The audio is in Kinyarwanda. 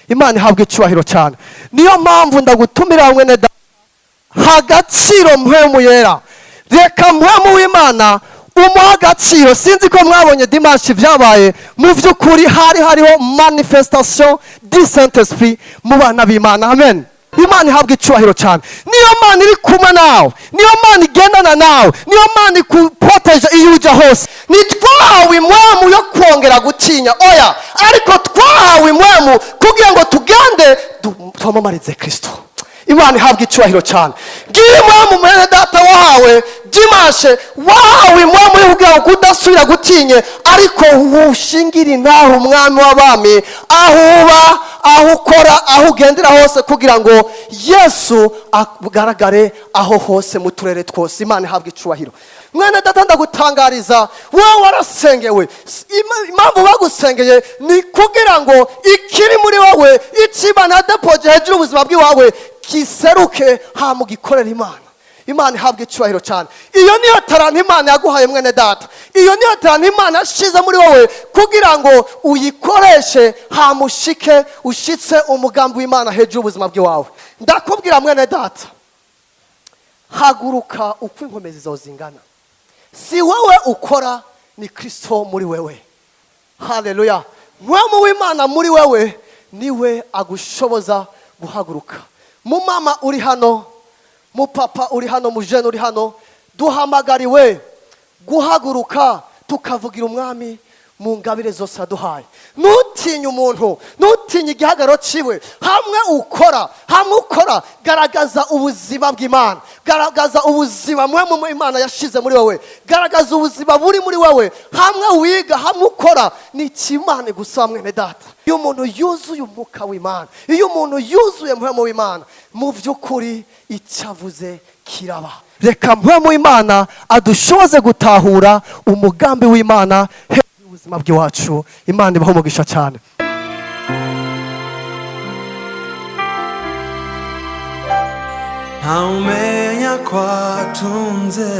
imana ihabwa icyubahiro cyane. niyo mpamvu ndagutumira mwene data, ha agaciro mpwemu yera. reka mpwemu w'imana umuha agaciro. sinzi ko mwabonye dimanche byabaye, mu by'ukuri hari hariho manifestation du Saint Esprit mu bana b'Imana. amen. imana ihabwa icyubahiro cyane. niyo mana iri kumwe nawe, niyo mana igendana nawe, niyo mana ikuproteje iyo ujya hose. ntitwahawe impwemu yo kwongera gutinya, oya, ariko twahawe impwemu kugira ngo tugende twamamarize Kristo. imana ihabwa icyubahiro cyane. ngiye impwemu mwene data wahawe dimanche, wahawe impwemu yo kugira ngo kudasubira gutinye, ariko ushingire intahe umwami w'abami aho uba, aho ukora, aho ugendera hose, kugira ngo Yesu agaragare aho hose mu turere twose. imana ihabwa icyubahiro. mwene data ndagutangariza, wowe warasengewe. impamvu bagusengeye ni kugira ngo ikiri muri wowe, ikibana yadepoje hejuru ubuzima bw'iwawe, kiseruke hama ugikorera imana. imana ihabwa icyubahiro cyane. iyo niyo talanta imana yaguhaye mwene data, iyo niyo talanta imana yashize muri wowe kugira ngo uyikoreshe hama ushitse umugambi w'imana hejuru ubuzima bw'iwawe. ndakubwira mwene data, haguruka uko inkomezi zawe zingana. si wowe ukora, ni Kristo muri wewe. haleluya. mpwemu w'imana muri wewe niwe agushoboza guhaguruka. mu mama uri hano, mu papa uri hano, mu jene uri hano, duhamagariwe guhaguruka tukavugira umwami mu ngabire zose aduhaye. ntutinye umuntu, ntutinye igihagararo ciwe. hamwe ukora, garagaza ubuzima bw'Imana, garagaza ubuzima mu Imana yashize muri wowe, garagaza ubuzima buri muri wowe. hamwe wiga, hamwe ukora, ni ikimana gusa mwene data. iyo umuntu yuzuye umwuka w'Imana, iyo umuntu yuzuye mpwemu w'Imana, mu by'ukuri icyavuze kiraba. reka mpwemu w'Imana adushoboze gutahura umugambi w'Imana ubuzima bw'iwacu. imana ibaho umugisha cyane. Haumenya kwatunze